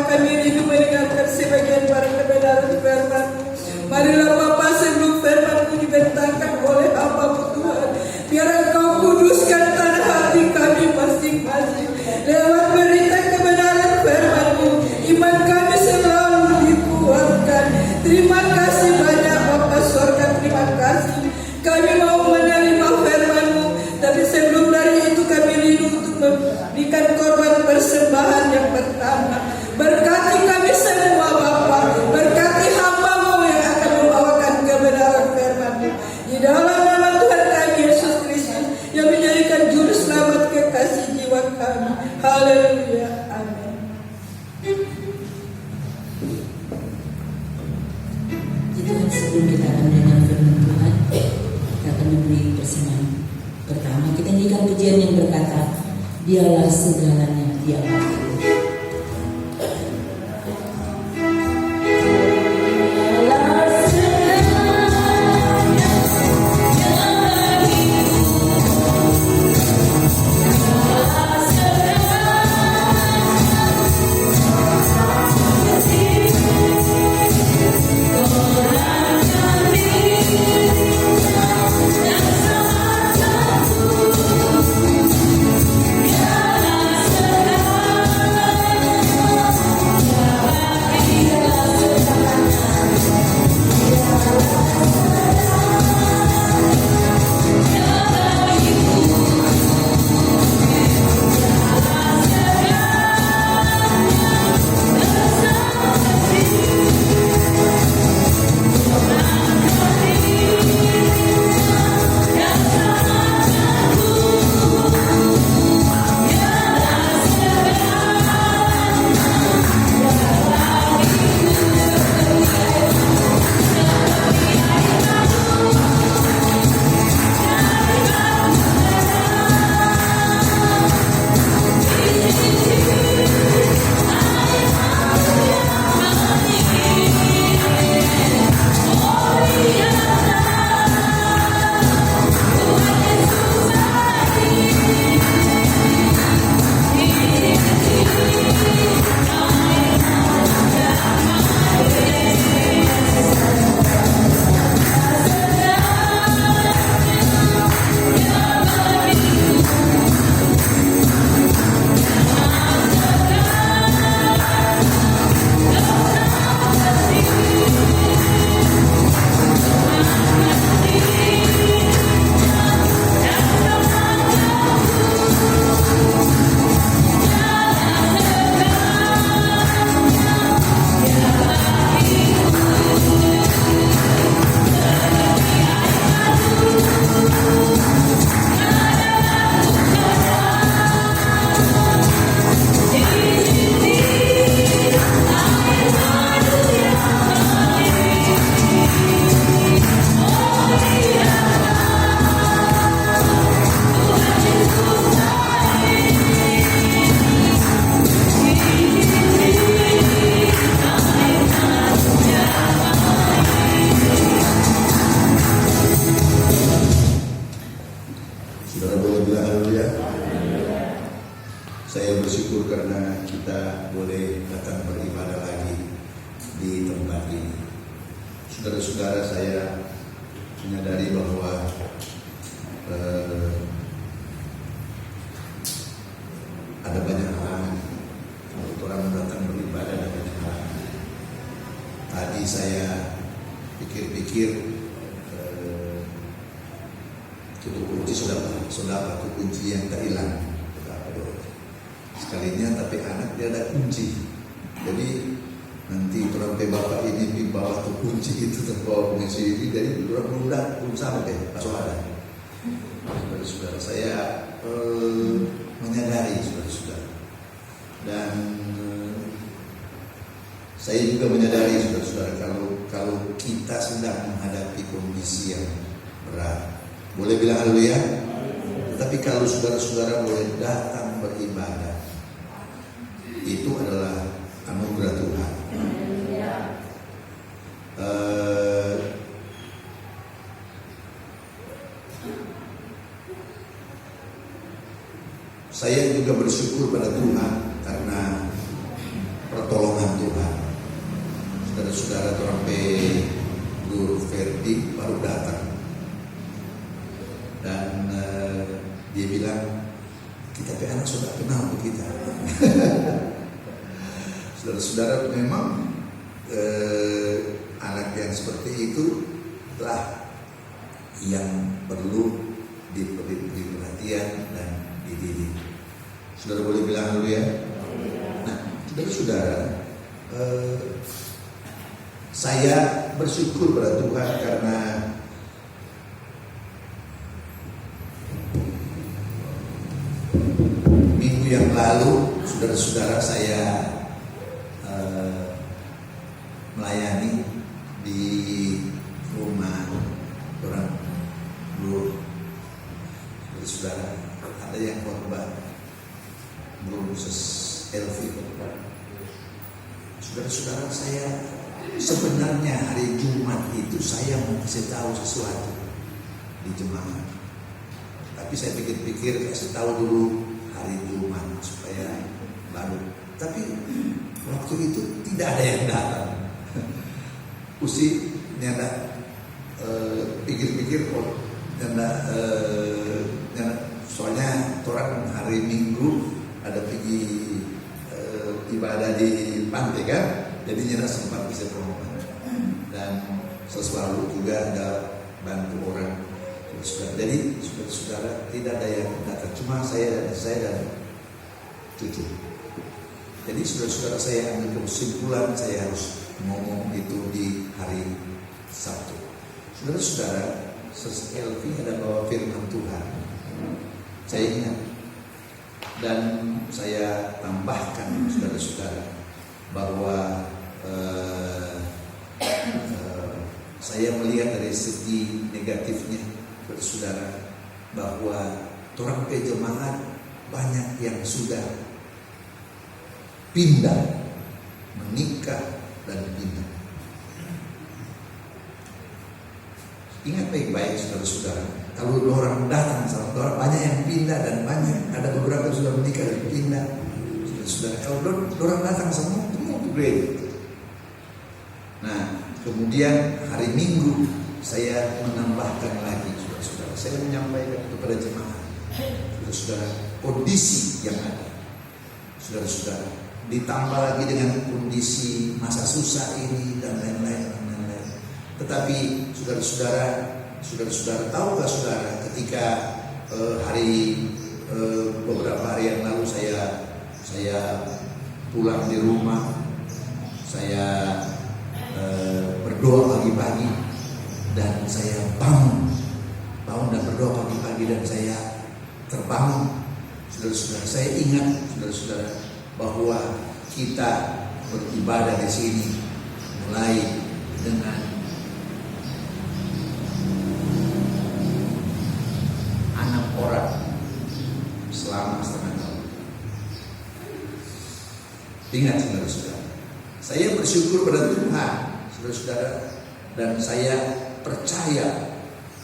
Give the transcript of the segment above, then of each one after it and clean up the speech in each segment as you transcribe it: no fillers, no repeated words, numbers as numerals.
kami rindu mendengarkan sebagian para kebenaran firman-Mu. Marilah Bapa, sebelum firman-Mu dibentangkan oleh hamba-Mu Tuhan, biar Engkau kuduskan tanah hati kami masing-masing. Lewat berita kebenaran firman-Mu, iman kami selalu dikuatkan. Terima kasih banyak Bapa Sorga, terima kasih. Kami mau menerima firman-Mu, tapi sebelum dari itu kami rindu untuk memberikan korban persembahan yang pertama. Berkati kami semua Bapa, berkati hamba-Mu yang akan membawakan kebenaran firman-Mu. Di dalam nama Tuhan kami Yesus Kristus yang menjadikan juru selamat kekasih jiwa kami. Haleluya, amin. Jadi sebelum kita akan mendengar firman Tuhan, kita akan memberi persembahan. Pertama, kita nyanyikan pujian yang berkata, Dialah segalanya, Dialah. Saya bersyukur karena kita boleh datang beribadah lagi di tempat ini. Saudara-saudara, saya menyadari bahwa ada banyak halangan untuk orang datang beribadah, ada banyak halangan. Tadi saya pikir-pikir tutup kunci sudah kunci yang tak hilang. Sekalinya tapi anak dia ada kunci. Jadi nanti orang bapak ini di bawah tuh kunci itu terbawa kunci ini, jadi orang belum sampai masuk ada. Saudara-saudara, saya menyadari saudara-saudara, dan saya juga menyadari saudara-saudara kalau kita sedang menghadapi kondisi yang berat, boleh bilang haleluya. Tapi kalau saudara-saudara boleh datang beribadah, itu adalah anugerah Tuhan. Saya juga bersyukur pada Tuhan karena pertolongan pertolongan Tuhan. Saudara-saudara, sampai Guru Ferdi baru datang dan dia bilang, kita anak sudah kenal kita. Saudara-saudara, memang anak yang seperti itu lah yang perlu diberi perhatian dan dididik. Saudara boleh bilang dulu ya. Nah, saudara-saudara, saya bersyukur pada Tuhan karena minggu yang lalu saudara-saudara saya melayani di rumah orang Bro. Saudara, ada yang korban Bro Elvi. Saudara-saudara, saya sebenarnya hari Jumat itu saya mau kasih tahu sesuatu di jemaat, tapi saya pikir-pikir kasih tahu dulu hari Jumat supaya baru. Tapi waktu itu tidak ada yang datang. Usi nyata pikir-pikir nyata soalnya orang hari Minggu ada pergi ibadah di pantai kan, jadi nyata sempat bisa promosi dan selalu juga ada bantu orang. Jadi saudara-saudara tidak ada yang datang, cuma saya dan cucu. Jadi saudara-saudara, saya ambil kesimpulan saya harus ngomong itu di hari Sabtu. Saudara-saudara, Elvi ada bawa firman Tuhan. Saya ingat dan saya tambahkan saudara-saudara bahwa saya melihat dari segi negatifnya, saudara, bahwa orang jemaat banyak yang sudah pindah, menikah dan pindah. Ingat baik-baik saudara-saudara, kalau orang datang sama orang, banyak yang pindah dan banyak ada beberapa yang sudah menikah dan pindah. Saudara-saudara, kalau orang datang semua itu great. Nah, kemudian hari Minggu saya menambahkan lagi, saudara-saudara, saya menyampaikan kepada jemaat, saudara-saudara, kondisi yang ada, saudara-saudara, ditambah lagi dengan kondisi masa susah ini dan lain-lain. Tetapi saudara-saudara, tahukah saudara, ketika beberapa hari yang lalu saya pulang di rumah, saya berdoa pagi-pagi dan saya bangun dan berdoa pagi-pagi dan saya terbangun. Saudara-saudara, saya ingat saudara-saudara bahwa kita beribadah di sini mulai dengan orang selama setengah tahun. Ingat saudara-saudara, saya bersyukur pada Tuhan, saudara-saudara, dan saya percaya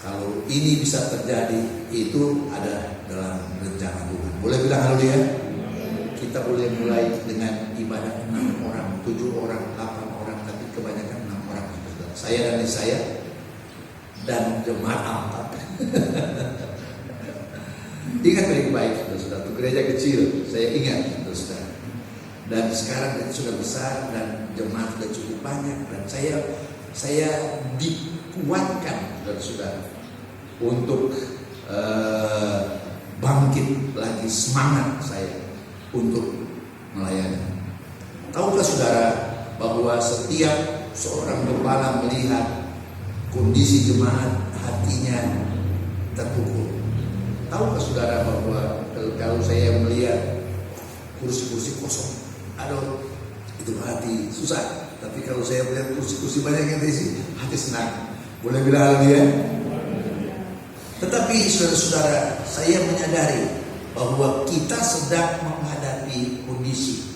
kalau ini bisa terjadi itu ada dalam rencana Tuhan. Boleh bilang haleluya? Kita boleh mulai dengan ibadah 6 orang, 7 orang, 8 orang, tapi kebanyakan 6 orang. Saya dan istri saya dan jemaat 4. Ingat baik-baik saudara-saudara, itu gereja kecil, saya ingat saudara-saudara. Dan sekarang kita sudah besar dan jemaat sudah cukup banyak dan saya dikuatkan saudara-saudara untuk bangkit lagi semangat saya untuk melayani. Tahukah saudara bahwa setiap seorang gembala melihat kondisi jemaat, hatinya terpukul. Tahukah saudara bahwa kalau saya melihat kursi-kursi kosong, aduh, itu hati susah. Tapi kalau saya melihat kursi-kursi banyak yang terisi, hati senang. Boleh bilang haleluya? Tetapi saudara-saudara, saya menyadari bahwa kita sedang menghadapi kondisi.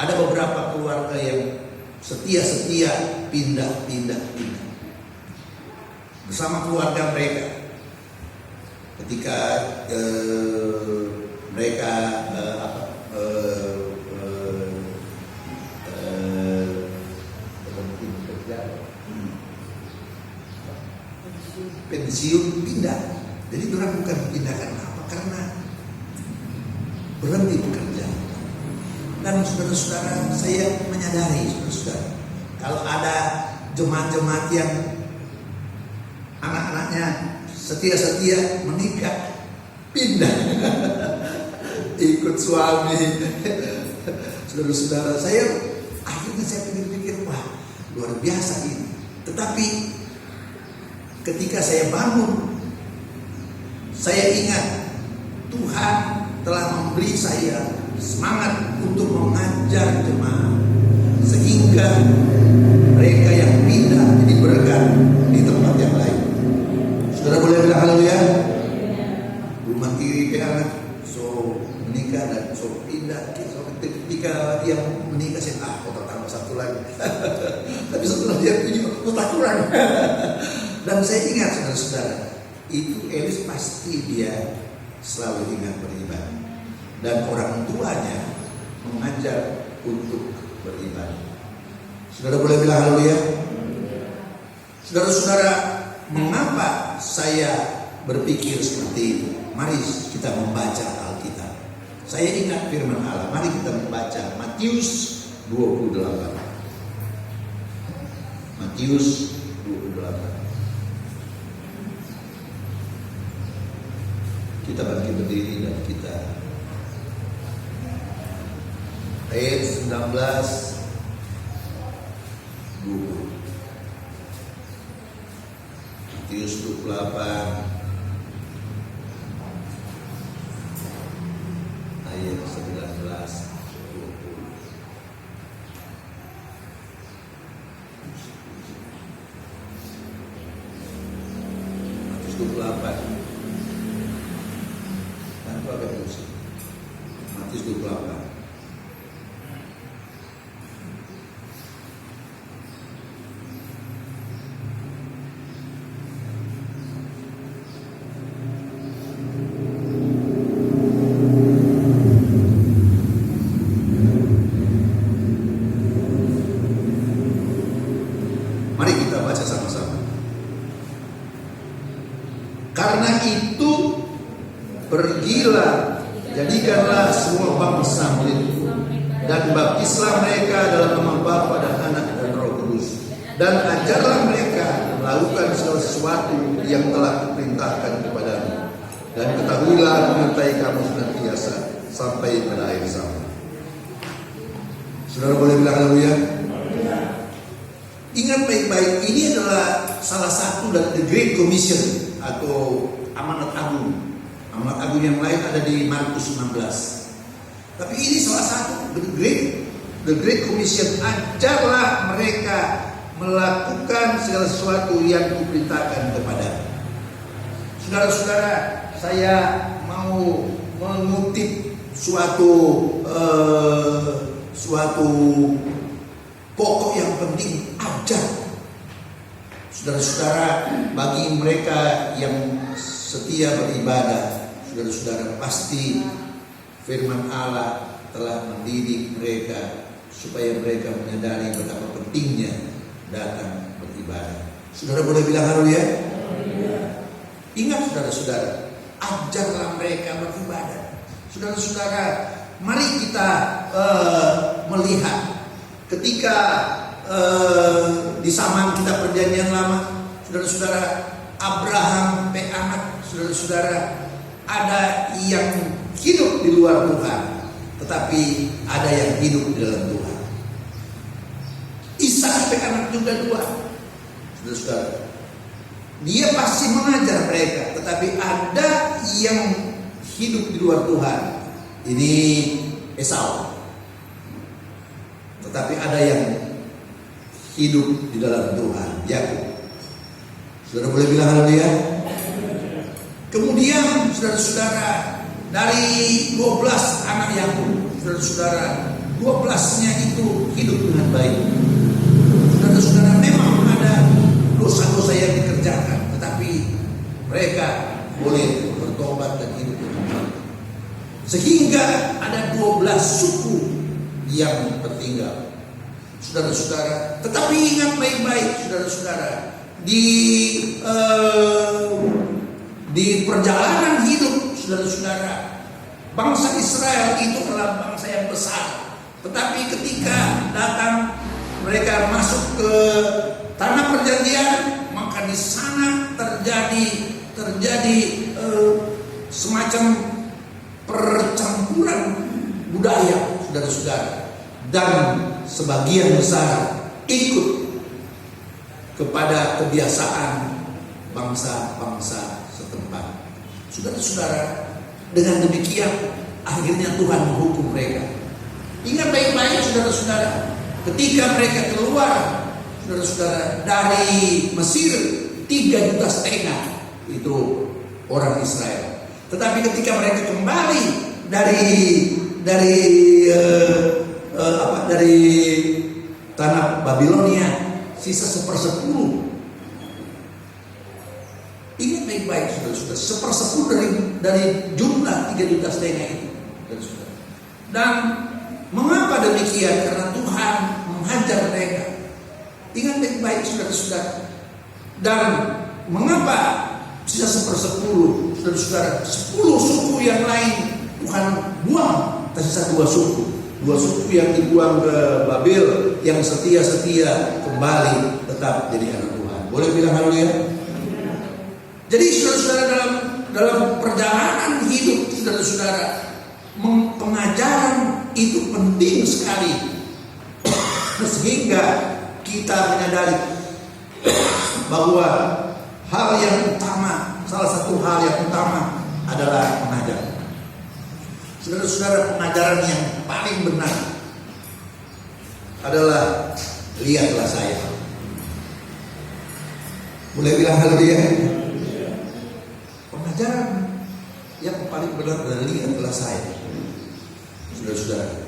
Ada beberapa keluarga yang setia pindah bersama keluarga mereka. Ketika mereka pensiun pindah. Jadi orang bukan pindah karena apa? Karena berhenti bekerja. Dan saudara-saudara, saya menyadari saudara-saudara, kalau ada jemaat-jemaat yang anak-anaknya setia-setia menikah, pindah ikut suami. Saudara-saudara, akhirnya saya pikir-pikir, wah luar biasa ini. Tetapi ketika saya bangun, saya ingat Tuhan telah memberi saya semangat untuk mengajar jemaat, sehingga mereka yang pindah jadi berkat di tempat yang lain. Saudara boleh bilang haleluya? Rumah tiri ke anak, so menikah dan so pindah. So, ketika dia menikah saya kota tambah satu lagi. Tapi setelah dia punya kota kurang. Dan saya ingat saudara-saudara, itu Elis pasti dia selalu ingat beribadah. Dan orang tuanya mengajar untuk beribadah. Saudara boleh bilang haleluya? Saudara-saudara, mengapa saya berpikir seperti itu? Mari kita membaca Alkitab. Saya ingat firman Allah. Mari kita membaca Matius 28. Matius 28. Kita bangkit berdiri dan kita ayat 19 20. Matius 28 ayat 19 20. Matius 28. Matius 28. Mari kita baca sama-sama. Karena itu pergilah, jadikanlah semua bangsa muridku, dan baptislah mereka dalam nama Bapa dan Anak dan Roh Kudus, dan ajarlah mereka melakukan segala sesuatu yang telah kuperintahkan kepadamu, dan ketahuilah menyertai kamu senantiasa sampai pada akhir zaman. Saudara boleh bilang haleluya? Ingat baik-baik, ini adalah salah satu dari The Great Commission atau amanat agung. Amanat agung yang lain ada di Markus 16. Tapi ini salah satu The Great Commission. Ajarlah mereka melakukan segala sesuatu yang kuperintahkan kepada. Saudara-saudara, saya mau mengutip suatu pokok yang penting, ajar. Saudara-saudara, bagi mereka yang setia beribadah, saudara-saudara, pasti firman Allah telah mendidik mereka supaya mereka menyadari betapa pentingnya datang beribadah. Saudara boleh bilang haleluya? Ingat saudara-saudara, ajarlah mereka beribadah. Saudara-saudara, mari kita melihat ketika di zaman kita perjanjian lama, saudara-saudara, Abraham anak, saudara-saudara, ada yang hidup di luar Tuhan, tetapi ada yang hidup di dalam Tuhan. Ishak anak juga dua, saudara-saudara. Dia pasti mengajar mereka, tetapi ada yang hidup di luar Tuhan. Ini Esau. Tetapi ada yang hidup di dalam Tuhan, Yakub. Saudara boleh bilang haleluya? Kemudian saudara-saudara, dari 12 anak Yakub, saudara-saudara, 12-nya itu hidup dengan baik. Saudara-saudara, memang ada dosa-dosa yang dikerjakan, tetapi mereka boleh bertobat dan hidup dengan baik. Sehingga ada 12 suku yang tertinggal. Saudara-saudara, tetapi ingat baik-baik saudara-saudara, di perjalanan hidup, saudara-saudara, bangsa Israel itu adalah bangsa yang besar. Tetapi ketika datang mereka masuk ke tanah perjanjian, maka di sana terjadi semacam percampuran budaya, saudara-saudara, dan sebagian besar ikut kepada kebiasaan bangsa-bangsa setempat. Saudara-saudara, dengan demikian akhirnya Tuhan menghukum mereka. Ingat baik-baik, saudara-saudara, ketika mereka keluar, saudara-saudara, dari Mesir, 3,5 juta itu orang Israel. Tetapi ketika mereka kembali dari tanah Babilonia, sisa 1/10. Ingat baik-baik, saudara-saudara, 1/10 dari jumlah 3,5 juta itu, saudara-saudara. Dan mengapa demikian? Karena Tuhan menghajar mereka. Ingat baik-baik, saudara-saudara. Dan mengapa sisa 1/10, saudara-saudara? 10 suku yang lain Tuhan buang, tersisa 2 suku. 2 suku yang dibuang ke Babel, yang setia-setia kembali tetap jadi anak Tuhan. Boleh bilang haleluya? Jadi saudara-saudara, dalam perjalanan hidup saudara-saudara, pengajaran itu penting sekali, sehingga kita menyadari bahwa hal yang utama, salah satu hal yang utama adalah mengajar. Saudara-saudara, pengajaran yang paling benar adalah lihatlah saya. Boleh bilang haleluya? Pengajaran yang paling benar adalah lihatlah saya. Saudara-saudara,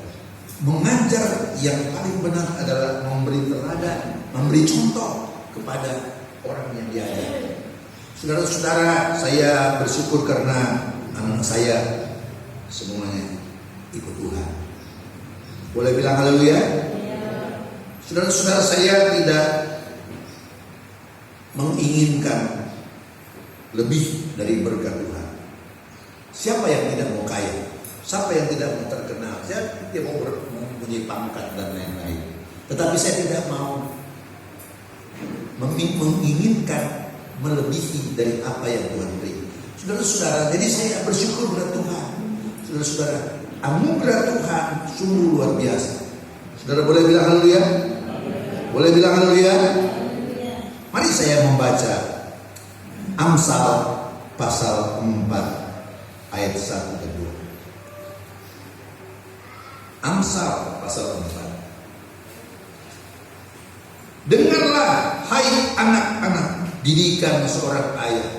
mengajar yang paling benar adalah memberi teladan, memberi contoh kepada orang yang diajar. Saudara-saudara, saya bersyukur karena anak saya semuanya ikut Tuhan. Boleh bilang haleluya? Saudara-saudara, saya tidak menginginkan lebih dari berkat Tuhan. Siapa yang tidak mau kaya? Siapa yang tidak mau terkenal? Saya tidak mau mempunyai pangkat dan lain-lain. Tetapi saya tidak mau menginginkan melebihi dari apa yang Tuhan beri. Saudara-saudara, jadi saya bersyukur kepada Tuhan. Saudara-saudara, anugerah Tuhan sungguh luar biasa. Saudara boleh bilang haleluya? Boleh bilang haleluya? Mari saya membaca Amsal pasal 4 ayat 1 dan 2. Amsal pasal 4. Dengarlah hai anak-anak didikan seorang ayah,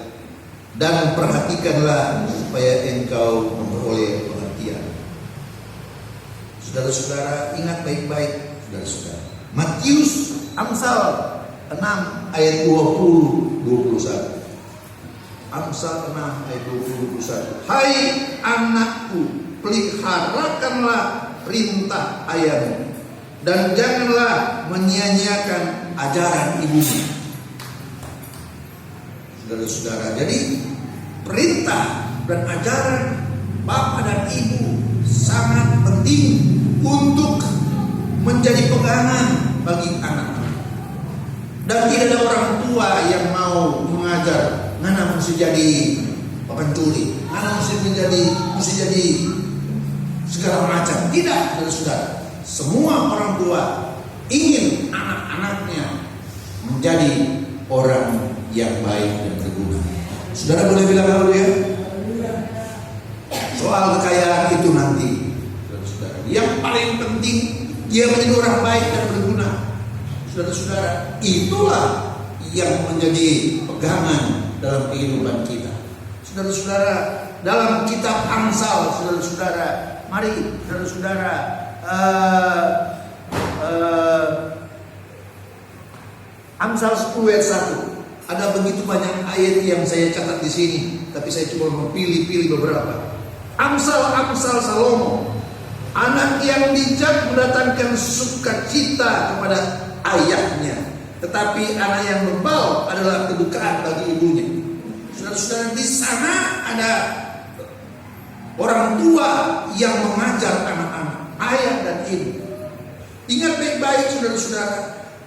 dan perhatikanlah supaya engkau memperoleh pengertian. Saudara-saudara, ingat baik-baik, saudara-saudara. Matius Amsal 6 ayat 20-21. Amsal 6 ayat 20-21. Hai anakku, peliharakanlah perintah ayahmu, dan janganlah menyia-nyiakan ajaran ibumu. Saudara-saudara, jadi perintah dan ajaran bapak dan ibu sangat penting untuk menjadi pegangan bagi anak. Dan tidak ada orang tua yang mau mengajar, ngana mesti jadi pencuri, ngana mesti jadi segala macam. Tidak, saudara. Semua orang tua ingin anak-anaknya menjadi orang yang baik dan berguna. Saudara boleh bilang haleluya? Soal kekayaan itu nanti, saudara-saudara. Yang paling penting dia menjadi orang baik dan berguna. Saudara-saudara, itulah yang menjadi pegangan dalam kehidupan kita. Saudara-saudara, dalam kitab Amsal, saudara-saudara, mari saudara-saudara, Amsal 10 ayat 1. Ada begitu banyak ayat yang saya catat di sini, tapi saya cuma memilih beberapa. Amsal Salomo, anak yang bijak mendatangkan sukacita kepada ayahnya, tetapi anak yang berbau adalah kedukaan bagi ibunya. Saudara-saudara, di sana ada orang tua yang mengajar anak-anak, ayah dan ibu. Ingat baik-baik saudara-saudara,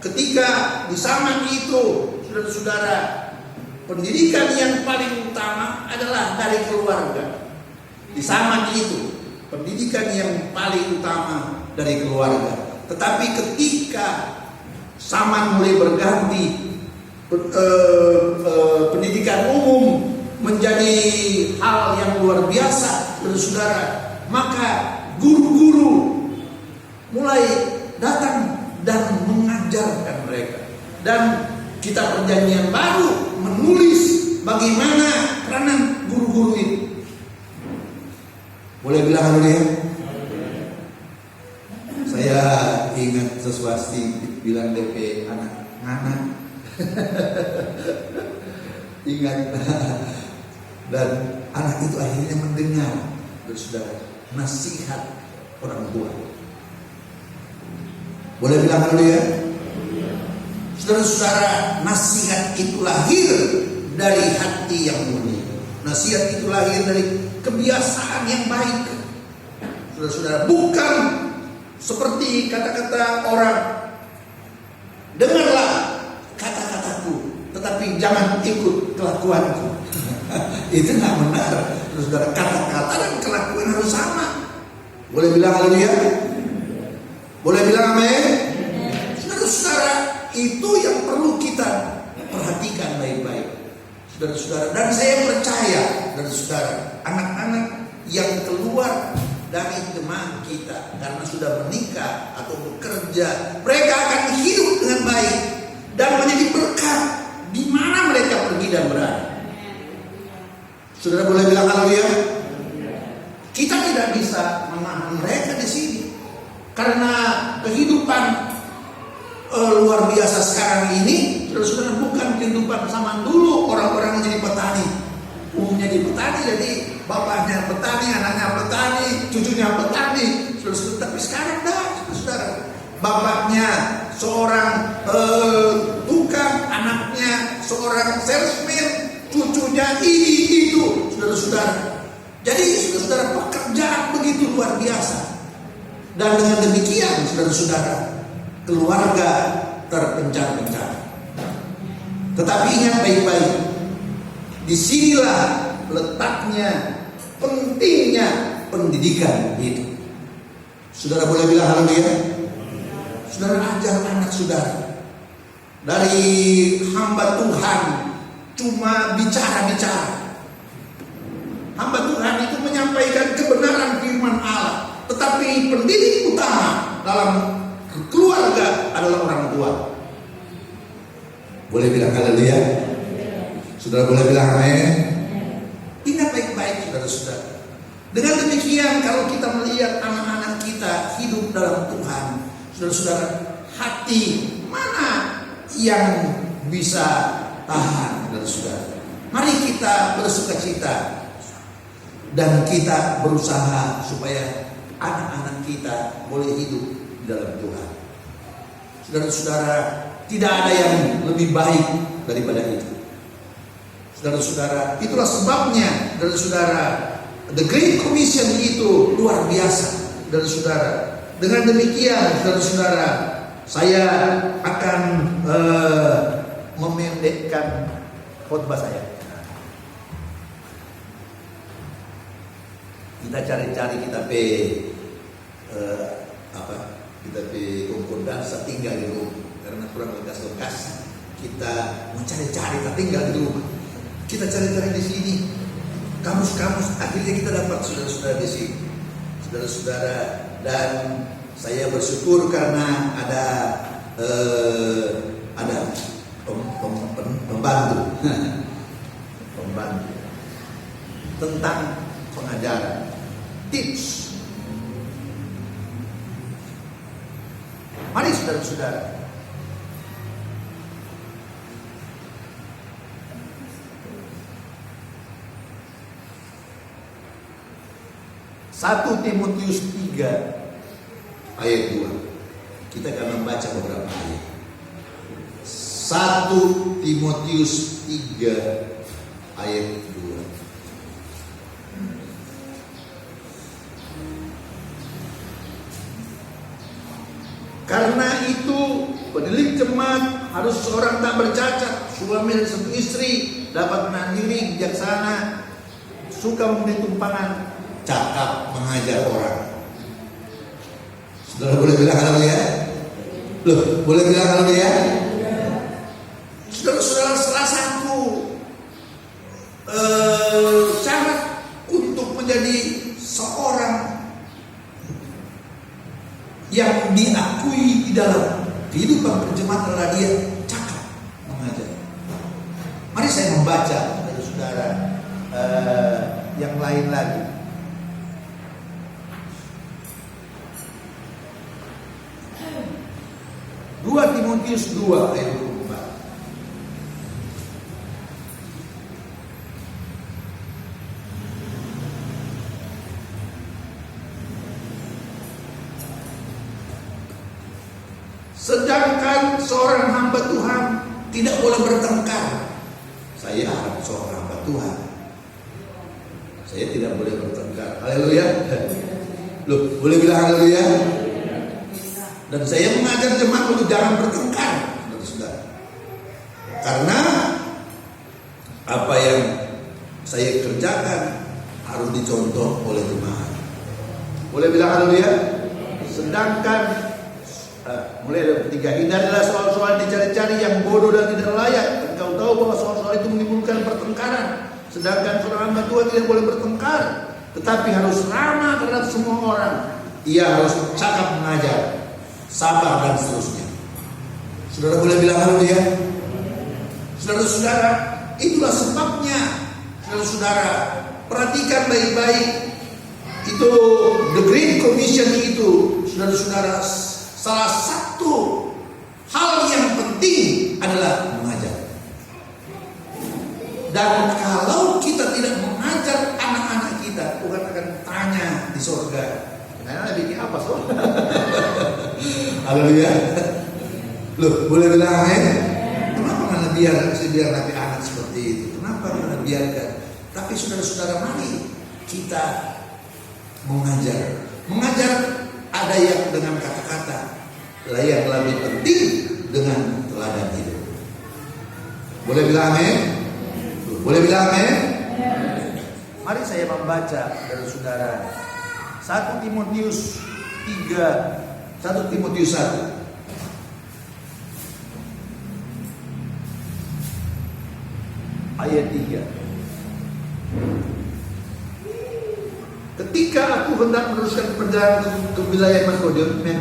ketika di zaman itu, saudara-saudara, pendidikan yang paling utama adalah dari keluarga. Di zaman itu, pendidikan yang paling utama dari keluarga. Tetapi ketika zaman mulai berganti, pendidikan umum menjadi hal yang luar biasa, saudara-saudara, maka guru-guru mulai datang dan mengajarkan mereka. Dan kitab Perjanjian Baru menulis bagaimana peranan guru-guru itu. Boleh bilang haleluya? Saya ingat sesuatu bilang DP anak-anak. Ingat. Dan anak itu akhirnya mendengar, saudara, nasihat orang tua. Boleh bilang haleluya? Saudara-saudara, nasihat itu lahir dari hati yang murni. Nasihat itu lahir dari kebiasaan yang baik. Saudara-saudara, bukan seperti kata-kata orang, dengarlah kata-kataku, tetapi jangan ikut kelakuanku. Itu nggak benar. Saudara, kata-kata dan kelakuan harus sama. Boleh bilang haleluya? Boleh bilang amin? Saudara-saudara, itu yang perlu kita perhatikan baik-baik. Saudara-saudara, dan saya percaya, saudara-saudara, anak-anak yang keluar dari jemaat kita karena sudah menikah atau bekerja, mereka akan hidup dengan baik dan menjadi berkat di mana mereka pergi dan berada. Saudara boleh bilang haleluya? Kita tidak bisa menahan mereka di sini karena kehidupan luar biasa sekarang ini, saudara-saudara, bukan kehidupan zaman dulu orang-orang menjadi petani. Umumnya di petani, jadi bapaknya petani, anaknya petani, cucunya petani, saudara-saudara. Tapi sekarang dah, saudara, bapaknya seorang tukang, anaknya seorang salesman, cucunya ini itu, saudara-saudara. Jadi saudara-saudara, pekerjaan begitu luar biasa. Dan dengan demikian, saudara-saudara, keluarga terpencar-pencar. Tetapi ingat baik-baik, disinilah letaknya pentingnya pendidikan itu. Saudara boleh bilang haleluya? Saudara ajar anak saudara. Dari hamba Tuhan cuma bicara-bicara. Hamba Tuhan itu menyampaikan kebenaran firman Allah. Tetapi pendidik utama dalam keluarga adalah orang tua. Boleh bilang haleluya? Saudara boleh bilang amin? Ingat baik-baik saudara-saudara. Dengan demikian kalau kita melihat anak-anak kita hidup dalam Tuhan, saudara-saudara, hati mana yang bisa tahan, saudara-saudara? Mari kita bersukacita dan kita berusaha supaya anak-anak kita boleh hidup di dalam Tuhan. Saudara-saudara, tidak ada yang lebih baik daripada itu. Saudara-saudara, itulah sebabnya, saudara-saudara, The Great Commission itu luar biasa, saudara-saudara. Dengan demikian, saudara-saudara, saya akan memendekkan khotbah saya. Kita cari-cari, kita kita kondansa tinggal di rumah karena kurang lekas-lekas. Kita mau cari-cari, kita tinggal di rumah. Kita cari-cari di sini, kamus-kamus, akhirnya kita dapat saudara-saudara di sini, saudara-saudara. Dan saya bersyukur karena ada pembantu tentang pengajaran, tips. Mari saudara-saudara, 1 Timotius 3 ayat 2. Kita akan membaca beberapa ayat. 1 1 Timotius 3 ayat 2. Karena itu pendidik jemaat harus seorang tak bercacat, suami dan satu istri, dapat menahan diri, bijaksana, suka memberi tumpangan, cakap mengajar orang. Saudara boleh bilang haleluya? Loh, boleh bilang haleluya? Saudara-saudara, salah satu syarat untuk menjadi seorang yang diakui di dalam kehidupan berjemaat adalah dia cakap mengajar. Mari saya membaca, saudara-saudara, yang lain lagi. Dua Timotius 2 ayat 24. Sedangkan seorang hamba Tuhan tidak boleh bertengkar. Saya seorang hamba Tuhan, saya tidak boleh bertengkar. Haleluya. Loh, boleh bilang haleluya? Dan saya mengajar jemaat untuk jangan bertengkar, saudara. Karena apa yang saya kerjakan harus dicontoh oleh jemaat. Boleh bilang haleluya? Sedangkan mulai dari ketiga, hindarilah soal-soal dicari-cari yang bodoh dan tidak layak. Engkau tahu bahwa soal-soal itu menimbulkan pertengkaran. Sedangkan seorang hamba Tuhan tidak boleh bertengkar, tetapi harus ramah terhadap semua orang. Ia harus cakap mengajar, sabar dan seterusnya. Saudara boleh bilang haleluya? Saudara-saudara, itulah sebabnya, saudara-saudara, perhatikan baik-baik. Itu the Great Commission itu, saudara-saudara. Salah satu hal yang penting adalah mengajar. Dan kalau kita tidak mengajar anak-anak kita, Tuhan akan tanya di surga, "Nah, bikin apa soal?" Haleluya. Loh, boleh bilang amin? Kenapa nggak biar nanti anak seperti itu? Kenapa nggak biarkan? Tapi saudara-saudara, mari kita mengajar. Mengajar ada yang dengan kata-kata, yang lebih penting dengan teladan hidup. Boleh bilang amin? Boleh bilang amin? Mari saya membaca dari saudara 1 Timotius 1 ayat 3. Ketika aku hendak meneruskan perjalanan ke wilayah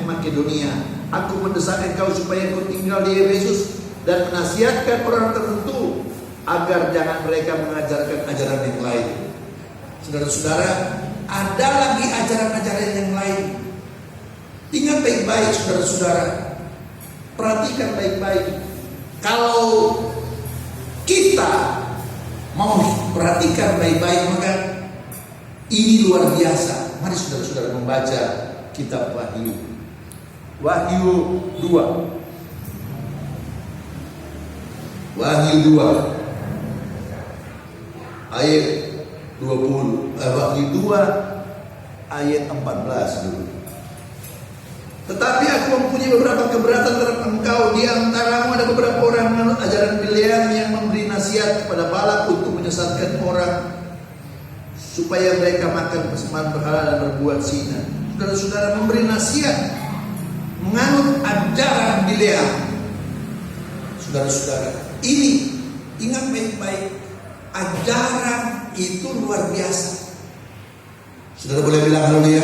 Makedonia, aku mendesak engkau supaya engkau tinggal di Efesus dan menasihatkan orang tertentu agar jangan mereka mengajarkan ajaran yang lain. Saudara-saudara, ada lagi ajaran-ajaran yang lain. Ingat baik-baik, saudara-saudara. Perhatikan baik-baik. Kalau kita mau perhatikan baik-baik, maka ini luar biasa. Mari saudara-saudara membaca kitab Wahyu. Wahyu 2. Wahyu 2 ayat 20. Wahyu 2 ayat 14 dulu. Tetapi aku mempunyai beberapa keberatan terhadap engkau. Di antaramu ada beberapa orang menurut ajaran Bileam yang memberi nasihat kepada Balak untuk menyesatkan orang supaya mereka makan persembahan berhala dan berbuat zina. Saudara-saudara, memberi nasihat menganut ajaran Bileam. Saudara-saudara, ini ingat baik-baik, ajaran itu luar biasa. Saudara boleh bilang haleluya?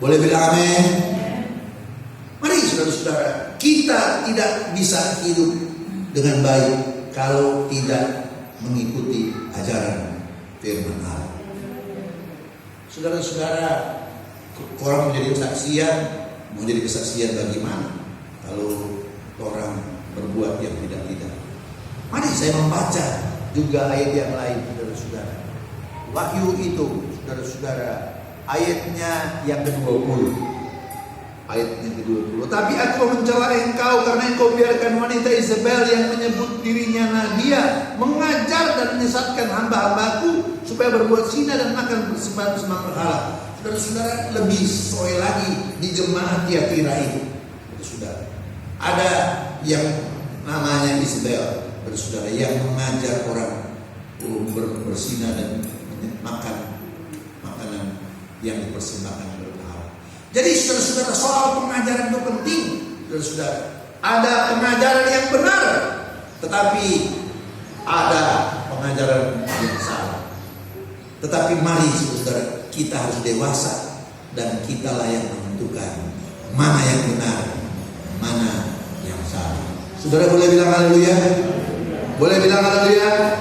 Boleh bilang amin? Mari saudara-saudara, kita tidak bisa hidup dengan baik kalau tidak mengikuti ajaran firman Allah. Saudara-saudara, orang menjadi kesaksian, mau jadi kesaksian bagaimana kalau orang berbuat yang tidak-tidak? Mari saya membaca juga ayat yang lain, saudara-saudara. Wahyu itu, saudara-saudara, ayatnya yang ke-20. Ayat yang ke-20. Tapi aku mencela engkau karena engkau biarkan wanita Isabel yang menyebut dirinya Nadia mengajar dan menyesatkan hamba-hambaku supaya berbuat zina dan makan persembahan sembah berhala. Saudara-saudara, lebih soal lagi di jemaat Tiatira itu. Saudara, ada yang namanya Isabel, saudara, yang mengajar orang berzina dan makan makanan yang dipersembahkan berhala. Jadi saudara-saudara, soal pengajaran itu penting. Saudara-saudara, ada pengajaran yang benar, tetapi ada pengajaran yang salah. Tetapi mari saudara, kita harus dewasa dan kitalah yang menentukan mana yang benar, mana yang salah. Saudara boleh bilang haleluya? Boleh bilang haleluya?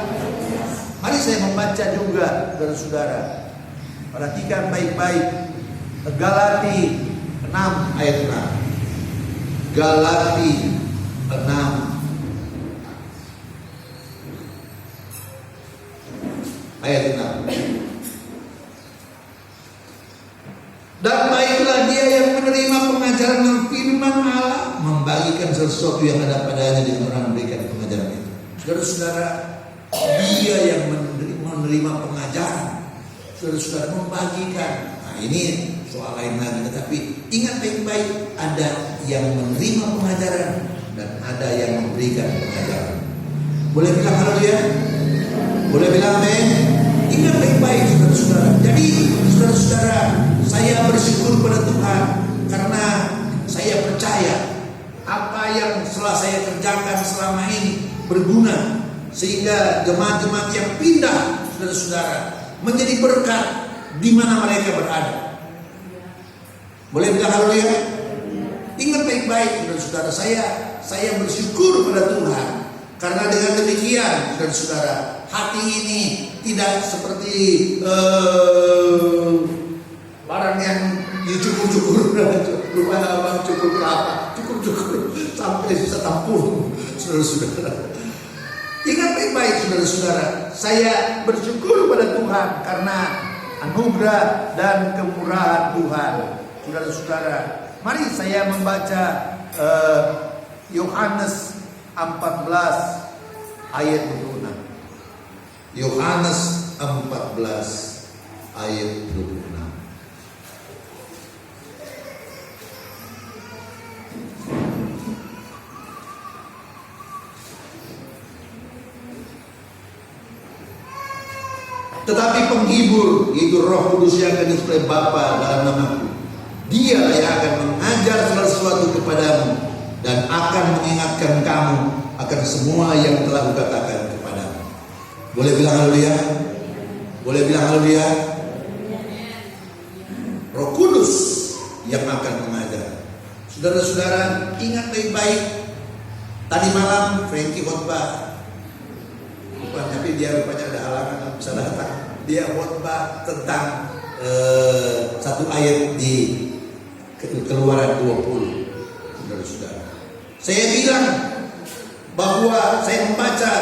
Mari saya membaca juga, saudara-saudara. Perhatikan baik-baik. Galati 6 ayat 6. Galati 6 ayat 6. Dan baiklah dia yang menerima pengajaran firman Allah, membagikan sesuatu yang ada padanya dengan orang memberikan pengajaran itu. Saudara-saudara, dia yang menerima pengajaran, saudara-saudara, membagikan. Nah, ini soal lain lagi, tetapi ingat baik-baik, ada yang menerima pengajaran dan ada yang memberikan pengajaran. Boleh bilang haleluya? Boleh bilang amin? Ingat baik-baik saudara-saudara. Jadi saudara-saudara, saya bersyukur pada Tuhan karena saya percaya apa yang telah saya kerjakan selama ini berguna, sehingga jemaat-jemaat yang pindah saudara-saudara menjadi berkat di mana mereka berada. Boleh bilang haleluya? Ingat baik-baik saudara-saudara, saya bersyukur pada Tuhan karena dengan demikian saudara-saudara, hati ini tidak seperti barang yang dicukur-cukur, lupa apa, cukur kelapa, cukur-cukur sampai sisa tampung, saudara-saudara. Ingat baik-baik saudara-saudara, saya bersyukur pada Tuhan karena anugerah dan kemurahan Tuhan. Saudara-saudara, mari saya membaca Yohanes 14 ayat 26. Yohanes 14 ayat 26. Tetapi penghibur, yaitu Roh Kudus yang akan diutus oleh Bapa dalam namaku, Dialah yang akan mengajar segala sesuatu kepadamu dan akan mengingatkan kamu akan semua yang telah kukatakan kepadamu. Boleh bilang haleluya? Boleh bilang haleluya? Roh Kudus yang akan mengajar. Saudara-saudara, ingat baik-baik. Tadi malam Frankie khotbah, tapi dia rupanya ada halangan, bisa datang. Dia khotbah tentang satu ayat di Keluaran 20. Saudara-saudara, saya bilang bahwa saya membaca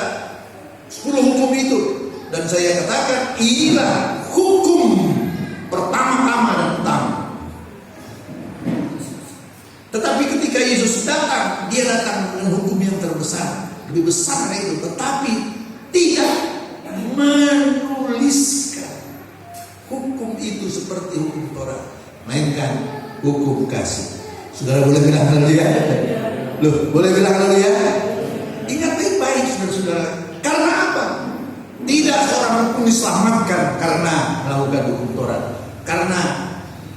10 hukum itu dan saya katakan inilah hukum pertama-tama dan utama. Tetapi ketika Yesus datang, dia datang dengan hukum yang terbesar, lebih besar dari itu, tetapi tidak menuliskan hukum itu seperti hukum Taurat, melainkan hukum kasih. Saudara boleh bilang haleluya? Loh, boleh bilang haleluya? Ingat baik-baik saudara-saudara. Karena apa? Tidak seorang pun diselamatkan karena melakukan hukum Taurat. Karena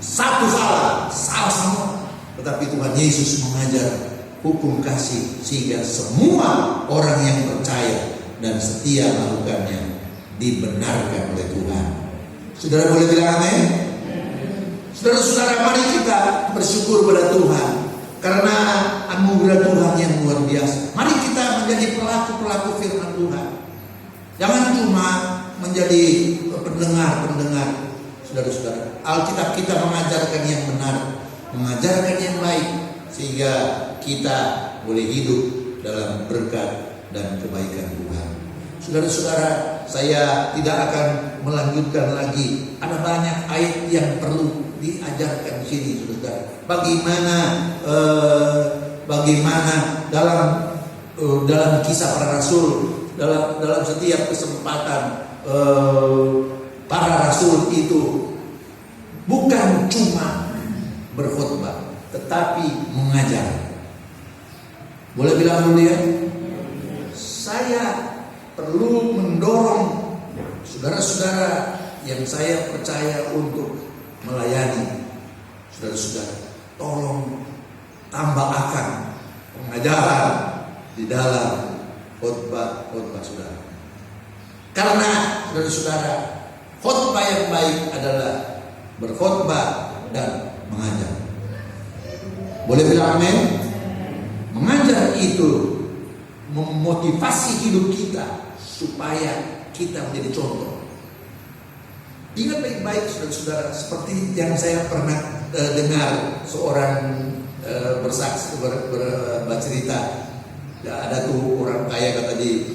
satu salah semua. Tetapi Tuhan Yesus mengajar hukum kasih sehingga semua orang yang percaya dan setia melakukannya dibenarkan oleh Tuhan. Saudara boleh bilang amin? Saudara-saudara, mari kita bersyukur pada Tuhan karena anugerah Tuhan yang luar biasa. Mari kita menjadi pelaku-pelaku firman Tuhan. Jangan cuma menjadi pendengar-pendengar. Saudara-saudara, Alkitab kita mengajarkan yang benar, mengajarkan yang baik, sehingga kita boleh hidup dalam berkat dan kebaikan Tuhan. Saudara-saudara, saya tidak akan melanjutkan lagi. Ada banyak ayat yang perlu diajarkan di sini, saudara. bagaimana dalam kisah para rasul, dalam setiap kesempatan para rasul itu bukan cuma berkhotbah, tetapi mengajar. Boleh bilang dulu ya, saya perlu mendorong saudara-saudara yang saya percaya untuk melayani. Saudara-saudara, tolong tambah akan pengajaran di dalam khotbah saudara. Karena saudara-saudara, khotbah yang baik adalah berkhotbah dan mengajar. Boleh bilang amin? Mengajar itu memotivasi hidup kita supaya kita menjadi contoh. Ingat baik-baik saudara-saudara, seperti yang saya pernah dengar seorang bersaksi bercerita. Ada tuh orang kaya kata di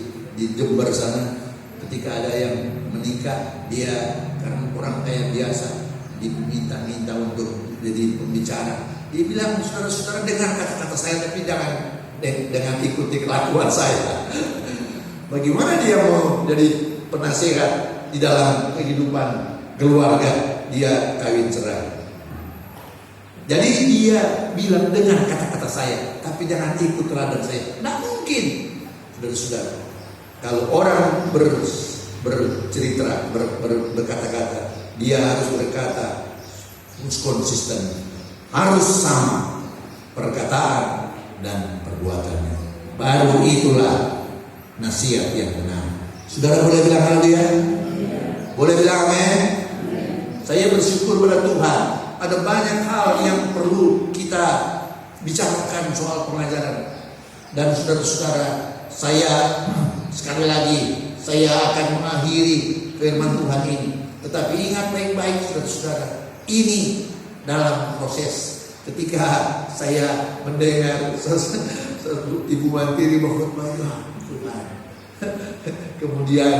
Jember sana, ketika ada yang menikah, dia karena orang kaya biasa diminta untuk jadi pembicara. Dia bilang, saudara-saudara dengar kata-kata saya, tapi jangan dengan ikuti kelakuan saya. Bagaimana dia mau jadi penasehat di dalam kehidupan keluarga? Dia kawin cerai. Jadi dia bilang, dengar kata-kata saya, tapi jangan ikut teladan saya. Tidak mungkin, saudara-saudara. Kalau orang bercerita, berkata-kata, dia harus berkata, harus konsisten, harus sama perkataan dan perbuatannya. Baru itulah nasihat yang benar. Saudara boleh bilang haleluya? Boleh bilang amin? Saya bersyukur pada Tuhan. Ada banyak hal yang perlu kita bicarakan soal pengajaran. Dan saudara-saudara, saya sekali lagi, saya akan mengakhiri firman Tuhan ini. Tetapi ingat baik-baik saudara-saudara, ini dalam proses. Ketika saya mendengar Ibu Mantiri berkhotbah, Tuhan. Kemudian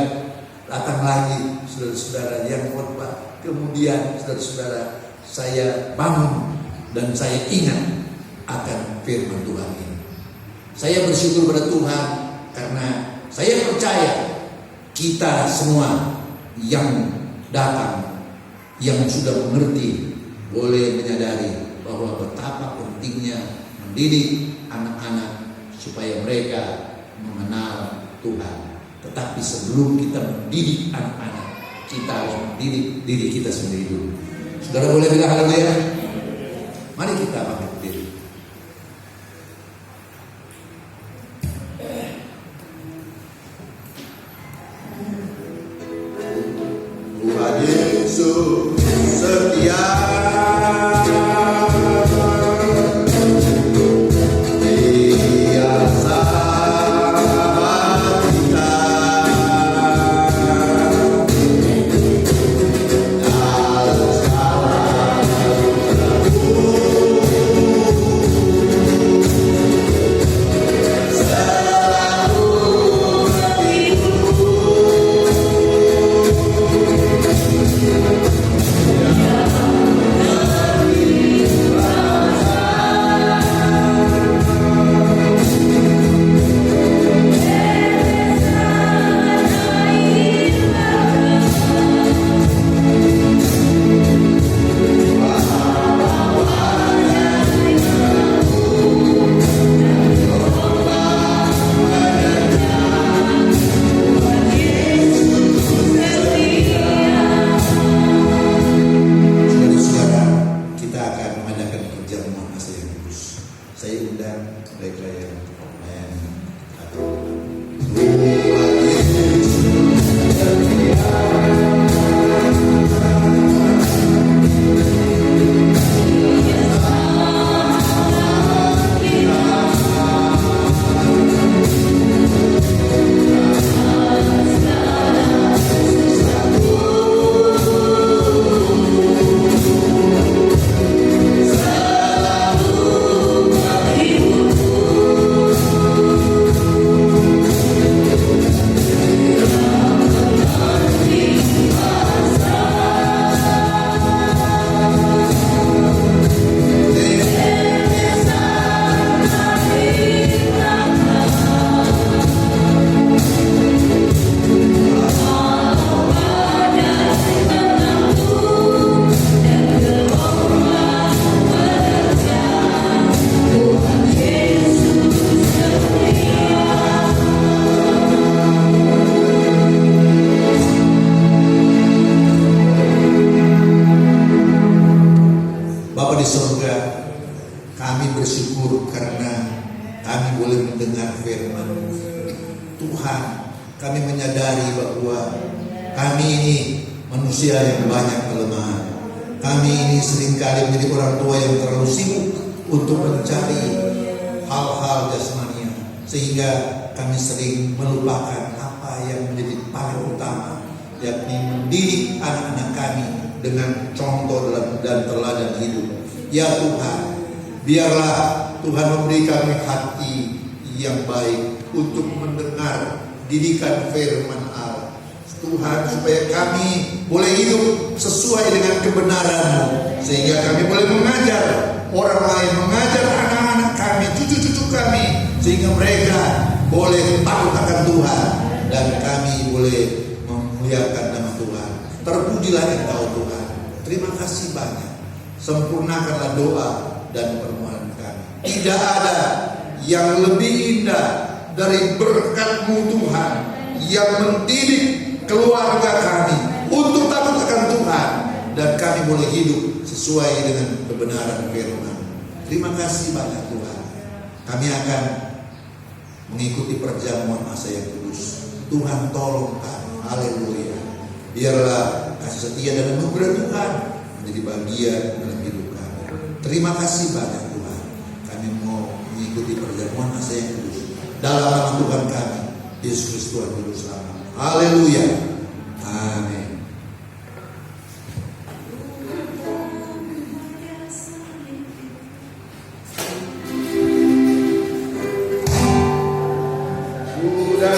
datang lagi saudara-saudara yang khotbah. Kemudian saudara-saudara, saya bangun dan saya ingat akan firman Tuhan ini. Saya bersyukur pada Tuhan karena saya percaya kita semua yang datang, yang sudah mengerti, boleh menyadari bahwa betapa pentingnya mendidik anak-anak supaya mereka mengenal Tuhan. Tetapi sebelum kita mendidik anak-anak, kita harus mendidik diri kita sendiri dulu. Saudara boleh bilang haleluya? Mari kita bangkit diri. Tuhan Yesus setia. Kami bersyukur karena kami boleh mendengar firman Tuhan. Kami menyadari bahwa kami ini manusia yang banyak kelemahan. Kami ini seringkali menjadi orang tua yang terlalu sibuk untuk mencari hal-hal jasmania, sehingga kami sering melupakan apa yang menjadi paling utama, yakni mendidik anak-anak kami dengan contoh dan teladan hidup. Ya Tuhan, biarlah Tuhan memberi kami hati yang baik untuk mendengar didikan firman Allah Tuhan, supaya kami boleh hidup sesuai dengan kebenaran-Mu, sehingga kami boleh mengajar orang lain, mengajar anak-anak kami, cucu-cucu kami, sehingga mereka boleh takut akan Tuhan dan kami boleh memuliakan nama Tuhan. Terpujilah Engkau Tuhan. Terima kasih banyak. Sempurnakanlah doa dan permohonan kami. Tidak ada yang lebih indah dari berkat-Mu Tuhan, yang mendidik keluarga kami untuk takut akan Tuhan, dan kami boleh hidup sesuai dengan kebenaran firman. Terima kasih banyak Tuhan. Kami akan mengikuti perjamuan masa yang kudus. Tuhan tolong kami. Haleluya. Biarlah kasih setia dan anugerah Tuhan menjadi bagian dalam hidup kami. Terima kasih banyak Tuhan. Kami mau mengikuti perjamuan masa yang kudus dalam nama Tuhan kami, Yesus Kristus Tuhan Juru Selamat. Haleluya. Amin. Cinta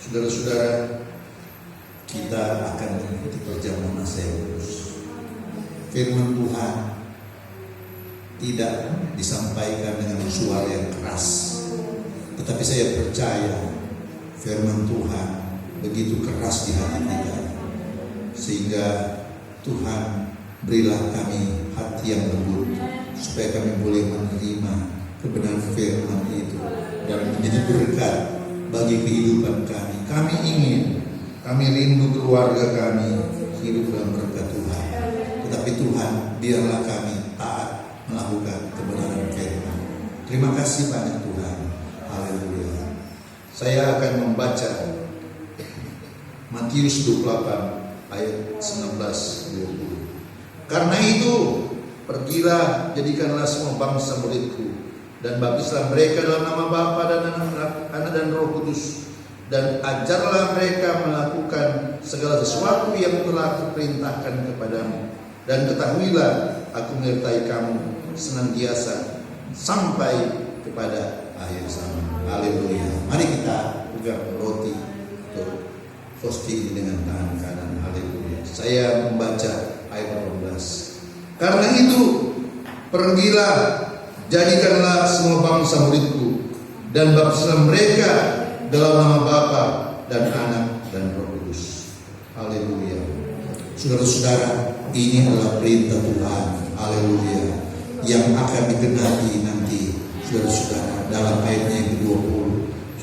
Saudara-saudara, kita akan mengikuti perjamuan masa yang kudus. Firman Tuhan tidak disampaikan dengan suara yang keras, tetapi saya percaya firman Tuhan begitu keras di hati kita, sehingga Tuhan berilah kami hati yang lembut, supaya kami boleh menerima kebenaran firman itu dan menjadi berkat bagi kehidupan kami. Kami ingin, kami rindu keluarga kami hidup dalam berkat Tuhan. Tetapi Tuhan, biarlah kami taat melakukan kebenaran firman. Terima kasih banyak Tuhan. Haleluya. Saya akan membaca Matius 28 ayat 19-20. Karena itu, pergilah, jadikanlah semua bangsa muridku, dan baptislah mereka dalam nama Bapa dan Anak dan Roh Kudus, dan ajarlah mereka melakukan segala sesuatu yang telah kuperintahkan kepadamu. Dan ketahuilah, aku menyertai kamu senantiasa sampai kepada akhir zaman. Haleluya. Mari kita pegang roti atau hosti ini dengan tangan kanan. Haleluya. Saya membaca ayat 18. Karena itu, pergilah, jadikanlah semua bangsa muridku, dan baptislah mereka dalam nama Bapa dan Anak dan Roh Kudus. Haleluya. Saudara-saudara, ini adalah perintah Tuhan. Haleluya. Yang akan digenapi nanti, saudara-saudara, dalam ayatnya yang ke-20.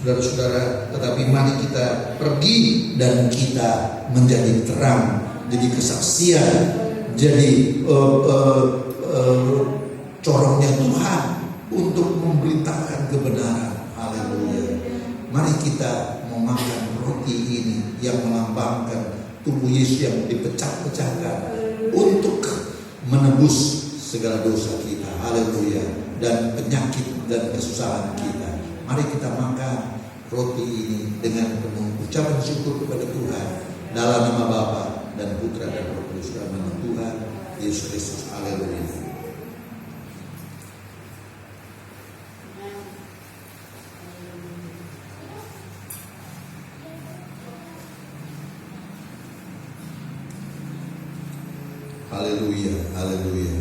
Saudara-saudara, tetapi mari kita pergi dan kita menjadi terang, jadi kesaksian, jadi corongnya Tuhan untuk memberitakan kebenaran. Haleluya. Mari kita memakan roti ini yang melambangkan tubuh Yesus yang dipecah-pecahkan untuk menebus segala dosa kita. Haleluya. Dan penyakit dan kesusahan kita. Mari kita makan roti ini dengan penuh ucapan syukur kepada Tuhan, dalam nama Bapa dan Putra dan Roh Kudus, dalam nama Tuhan Yesus Kristus. Haleluya. Haleluya, haleluya,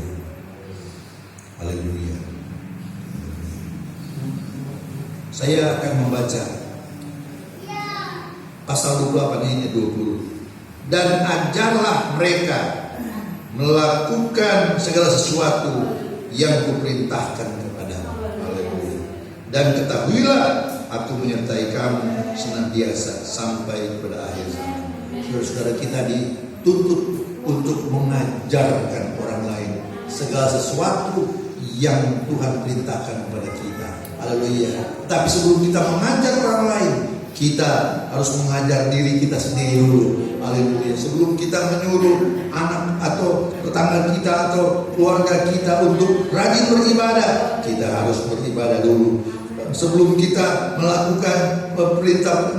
haleluya. Saya akan membaca pasal 28 ayat 20. Dan ajarlah mereka melakukan segala sesuatu yang kuperintahkan kepadamu. Haleluya. Dan ketahuilah, aku menyertai kamu senantiasa sampai kepada akhir zaman. Saudara-saudara, kita dituntut untuk mengajarkan orang lain segala sesuatu yang Tuhan perintahkan kepada kita. Haleluya. Tapi sebelum kita mengajar orang lain, kita harus mengajar diri kita sendiri dulu. Haleluya. Sebelum kita menyuruh anak atau tetangga kita atau keluarga kita untuk rajin beribadah, kita harus beribadah dulu. Sebelum kita melakukan perintah,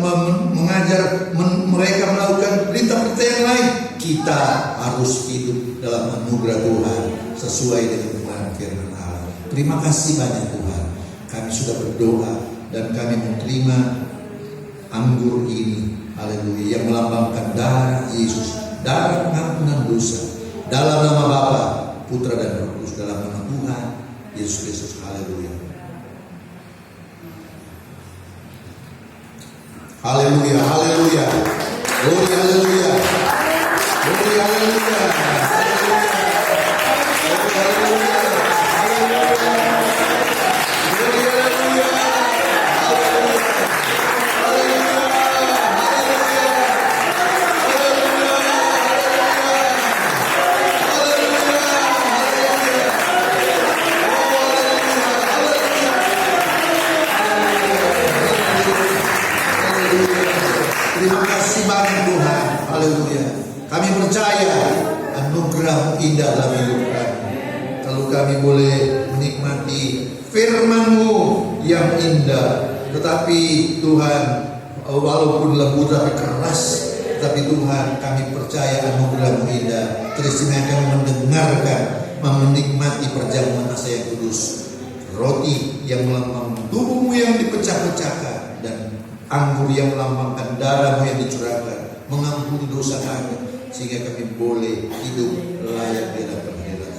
mengajar mereka melakukan perintah-perintah yang lain, kita harus hidup dalam anugerah Tuhan sesuai dengan kebenaran firman Allah. Terima kasih banyak Tuhan. Kami sudah berdoa dan kami menerima anggur ini, haleluya, yang melambangkan darah Yesus, darah pengampunan dosa, dalam nama Bapa, Putra dan Roh Kudus, dalam nama Tuhan Yesus Kristus. Haleluya. Haleluya, haleluya. Glory, haleluya. Glory, haleluya. Terima kasih banyak Tuhan. Haleluya. Kami percaya anugerah indah dalam hidup kami. Kalau kami boleh menikmati firman-Mu yang indah. Tetapi Tuhan, walaupun lembut tapi keras, tapi Tuhan, kami percaya anugerah-Mu indah. Teristimewa kami mendengarkan, menikmati perjamuan masa yang kudus. Roti yang melambangkan tubuh-Mu yang dipecah-pecahkan, dan anggur yang melambangkan darah-Mu yang dicurahkan, mengampuni dosa kami, sehingga kami boleh hidup layak di hadapan hadirat.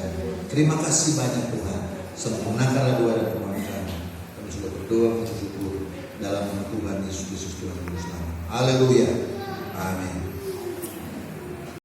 Terima kasih banyak Tuhan. Sempurnakanlah doa dan permohonan kami. Kami sudah berdoa bersyukur dalam nama Tuhan Yesus Kristus Tuhan Yesus. Haleluya.